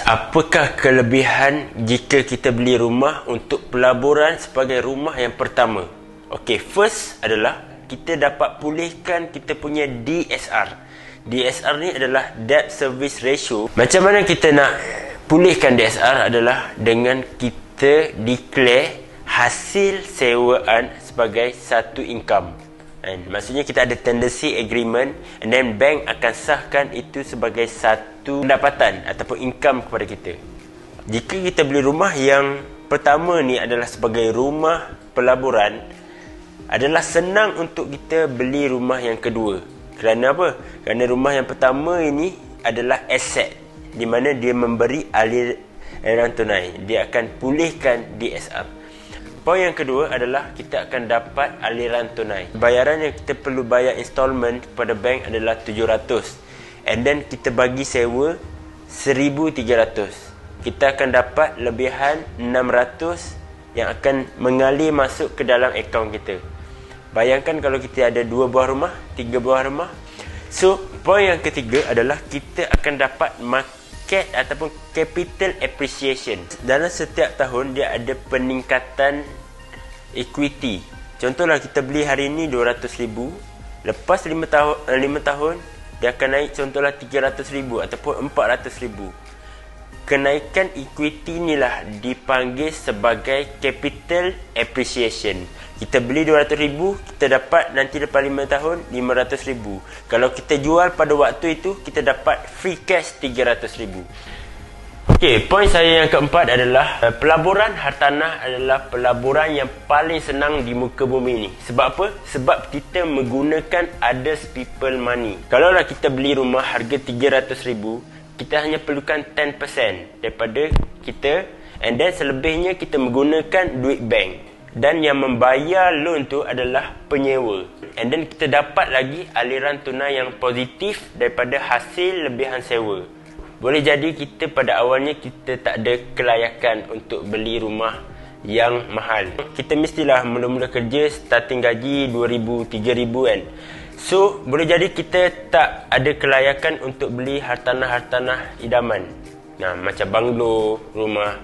Apakah kelebihan jika kita beli rumah untuk pelaburan sebagai rumah yang pertama? Okey, first adalah kita dapat pulihkan kita punya DSR. DSR ni adalah debt service ratio. Macam mana kita nak pulihkan DSR adalah dengan kita declare hasil sewaan sebagai satu income. Maksudnya kita ada tenancy agreement, and then bank akan sahkan itu sebagai satu pendapatan ataupun income kepada kita. Jika kita beli rumah yang pertama ni adalah sebagai rumah pelaburan, adalah senang untuk kita beli rumah yang kedua. Kerana apa? Kerana rumah yang pertama ini adalah aset, di mana dia memberi aliran tunai. Dia akan pulihkan DSR. Poin yang kedua adalah kita akan dapat aliran tunai. Bayaran yang kita perlu bayar installment kepada bank adalah 700. And then kita bagi sewa 1,300. Kita akan dapat lebihan 600 yang akan mengalir masuk ke dalam akaun kita. Bayangkan kalau kita ada 2 buah rumah, 3 buah rumah. So, poin yang ketiga adalah kita akan dapat market ataupun capital appreciation. Dalam setiap tahun dia ada peningkatan equity. Contohlah kita beli hari ini 200,000, lepas 5 tahun dia akan naik contohlah 300,000 ataupun 400,000. Kenaikan equity inilah dipanggil sebagai capital appreciation. Kita beli 200,000, kita dapat nanti lepas 5 tahun 500,000. Kalau kita jual pada waktu itu, kita dapat free cash 300,000. Okey, poin saya yang keempat adalah pelaburan hartanah adalah pelaburan yang paling senang di muka bumi ini. Sebab apa? Sebab kita menggunakan others people money. Kalaulah kita beli rumah harga 300,000, kita hanya perlukan 10% daripada kita, and then selebihnya kita menggunakan duit bank. Dan yang membayar loan tu adalah penyewa. And then kita dapat lagi aliran tunai yang positif daripada hasil lebihan sewa. Boleh jadi kita pada awalnya kita tak ada kelayakan untuk beli rumah yang mahal. Kita mestilah mula-mula kerja starting gaji 2,000, 3,000 kan. So, boleh jadi kita tak ada kelayakan untuk beli hartanah-hartanah idaman. Nah, macam banglo, rumah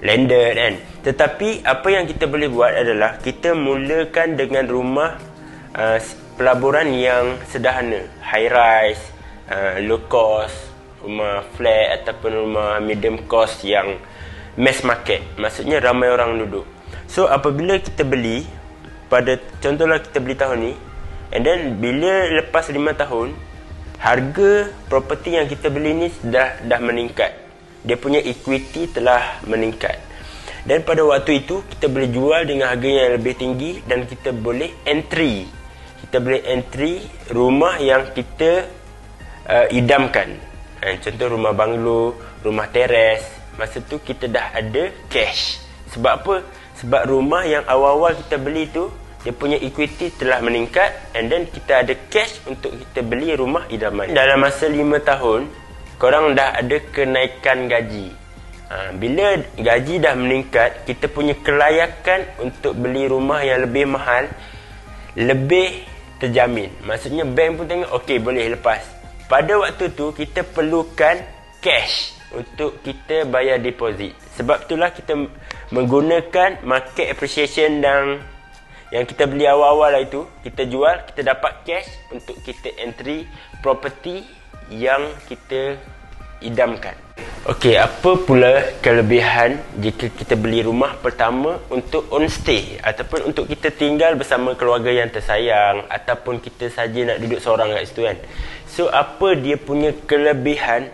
landed kan. Tetapi apa yang kita boleh buat adalah kita mulakan dengan rumah pelaburan yang sederhana, high rise, low cost, rumah flat ataupun rumah medium cost yang mass market. Maksudnya ramai orang duduk. So apabila kita beli, pada contohlah kita beli tahun ni, and then bila lepas 5 tahun, harga property yang kita beli ni dah meningkat. Dia punya equity telah meningkat. Dan pada waktu itu kita boleh jual dengan harga yang lebih tinggi, dan kita boleh entry. Kita boleh entry rumah yang kita idamkan. Contoh rumah banglo, rumah teres. Masa tu kita dah ada cash. Sebab apa? Sebab rumah yang awal-awal kita beli tu, dia punya equity telah meningkat, and then kita ada cash untuk kita beli rumah idaman. Dalam masa 5 tahun, korang dah ada kenaikan gaji. Bila gaji dah meningkat, kita punya kelayakan untuk beli rumah yang lebih mahal lebih terjamin. Maksudnya bank pun tengok, okey boleh lepas. Pada waktu tu kita perlukan cash untuk kita bayar deposit. Sebab itulah kita menggunakan market appreciation yang kita beli awal-awal itu. Kita jual, kita dapat cash untuk kita entry property yang kita idamkan. Okey, apa pula kelebihan jika kita beli rumah pertama untuk on stay ataupun untuk kita tinggal bersama keluarga yang tersayang, ataupun kita saja nak duduk seorang kat situ kan. So apa dia punya kelebihan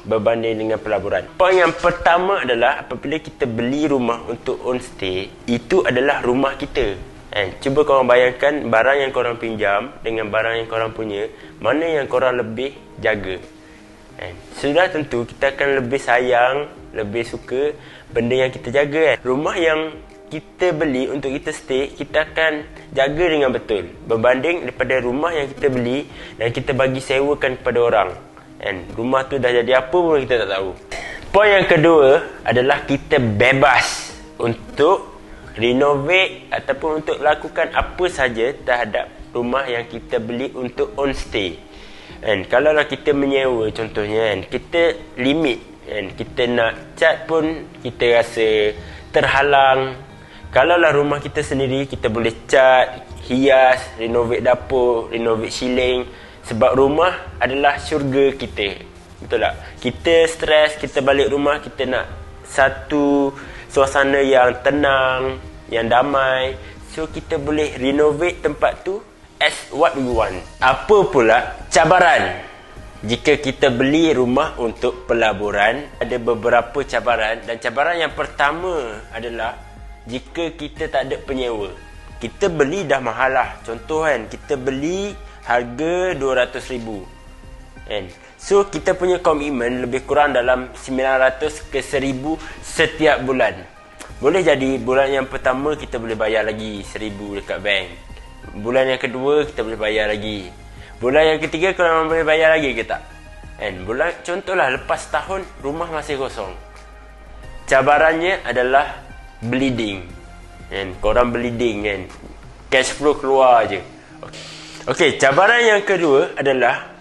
berbanding dengan pelaburan? Poin yang pertama adalah apabila kita beli rumah untuk on stay, itu adalah rumah kita. Cuba korang bayangkan barang yang korang pinjam dengan barang yang korang punya, mana yang korang lebih jaga? Sudah tentu kita akan lebih sayang, lebih suka benda yang kita jaga kan. Rumah yang kita beli untuk kita stay, kita akan jaga dengan betul berbanding daripada rumah yang kita beli dan kita bagi sewakan kepada orang. Rumah tu dah jadi apa pun kita tak tahu. Poin yang kedua adalah kita bebas untuk renovate ataupun untuk lakukan apa saja terhadap rumah yang kita beli untuk on stay. Kalaulah kita menyewa contohnya kita limit, Kita nak cat pun kita rasa terhalang. Kalaulah rumah kita sendiri, kita boleh cat, hias, renovate dapur, renovate ceiling. Sebab rumah adalah syurga kita. Betul tak? Kita stres, kita balik rumah, kita nak satu suasana yang tenang, yang damai. So kita boleh renovate tempat tu as what we want. Apa pula cabaran jika kita beli rumah untuk pelaburan? Ada beberapa cabaran, dan cabaran yang pertama adalah jika kita tak ada penyewa. Kita beli dah mahal lah. Contoh kan, kita beli harga 200,000 kan? So kita punya komitmen lebih kurang dalam 900 ke 1,000 setiap bulan. Boleh jadi bulan yang pertama kita boleh bayar lagi 1,000 dekat bank. Bulan yang kedua kita boleh bayar lagi. Bulan yang ketiga korang boleh bayar lagi ke tak? Kan? Contohlah lepas tahun rumah masih kosong. Cabarannya adalah bleeding. Kan? Korang bleeding kan. Cash flow keluar je. Okey, cabaran yang kedua adalah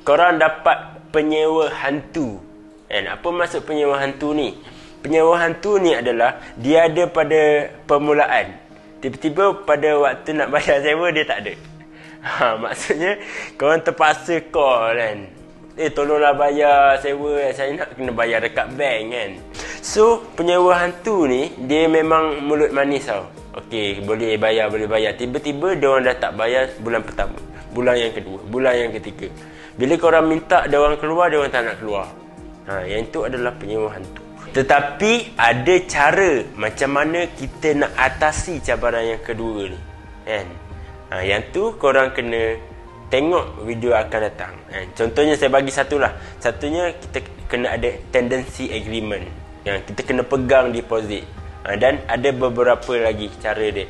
korang dapat penyewa hantu. Kan? Apa maksud penyewa hantu ni? Penyewa hantu ni adalah dia ada pada permulaan. Tiba-tiba pada waktu nak bayar sewa dia tak ada. Maksudnya korang terpaksa call kan, tolonglah bayar sewa, saya nak kena bayar dekat bank kan. So penyewa hantu ni dia memang mulut manis tau. Okey, boleh bayar. Tiba-tiba dia orang dah tak bayar bulan pertama, bulan yang kedua, bulan yang ketiga. Bila korang minta dia orang keluar, dia orang tak nak keluar. Yang itu adalah penyewa hantu. Tetapi ada cara macam mana kita nak atasi cabaran yang kedua ni kan. Yang tu korang kena tengok video akan datang. Contohnya saya bagi satulah. Satunya kita kena ada tendency agreement. Yang kita kena pegang deposit. Dan ada beberapa lagi cara dia.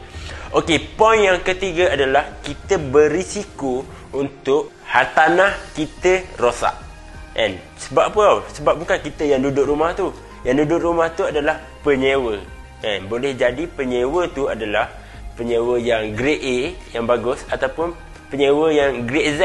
Okey, poin yang ketiga adalah kita berisiko untuk hartanah kita rosak. Sebab apa tau? Sebab bukan kita yang duduk rumah tu. Yang duduk rumah tu adalah penyewa. Boleh jadi penyewa tu adalah penyewa yang grade A yang bagus, ataupun penyewa yang grade Z.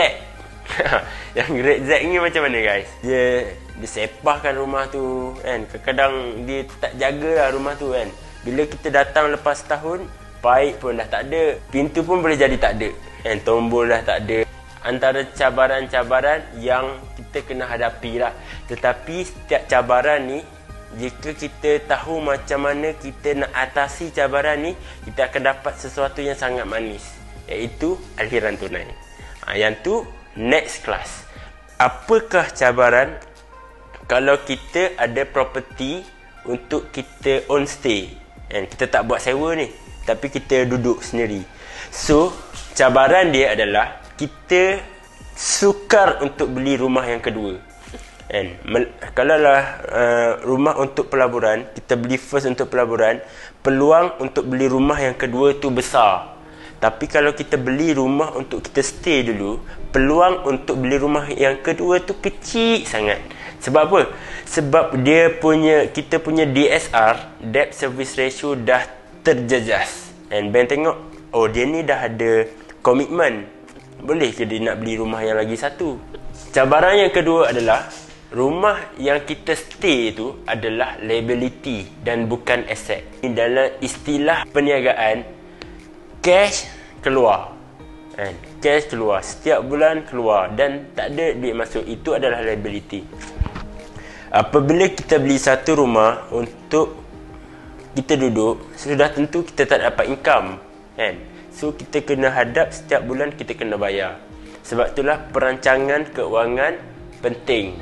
Yang grade Z ni macam mana guys? Dia sepahkan rumah tu kan. Kadang-kadang dia tak jagalah rumah tu kan. Bila kita datang lepas tahun, paip pun dah tak ada, pintu pun boleh jadi tak ada kan, tombol dah tak ada. Antara cabaran-cabaran yang kita kena hadapi lah. Tetapi setiap cabaran ni, jika kita tahu macam mana kita nak atasi cabaran ni, kita akan dapat sesuatu yang sangat manis, iaitu aliran tunai. Yang tu next class. Apakah cabaran kalau kita ada property untuk kita own stay, kita tak buat sewa ni, tapi kita duduk sendiri. So cabaran dia adalah kita sukar untuk beli rumah yang kedua. Kalaulah rumah untuk pelaburan, kita beli first untuk pelaburan, peluang untuk beli rumah yang kedua tu besar. Tapi kalau kita beli rumah untuk kita stay dulu, peluang untuk beli rumah yang kedua tu kecil sangat. Sebab apa? Sebab kita punya DSR, debt service ratio, dah terjejas. Bank tengok, oh dia ni dah ada komitmen, boleh ke dia nak beli rumah yang lagi satu. Cabaran yang kedua adalah rumah yang kita stay itu adalah liability dan bukan aset. Dalam istilah perniagaan, cash keluar. Cash keluar, setiap bulan keluar dan tak ada duit masuk. Itu adalah liability. Apabila kita beli satu rumah untuk kita duduk, sudah tentu kita tak dapat income kan. So kita kena hadap setiap bulan kita kena bayar. Sebab itulah perancangan keuangan penting.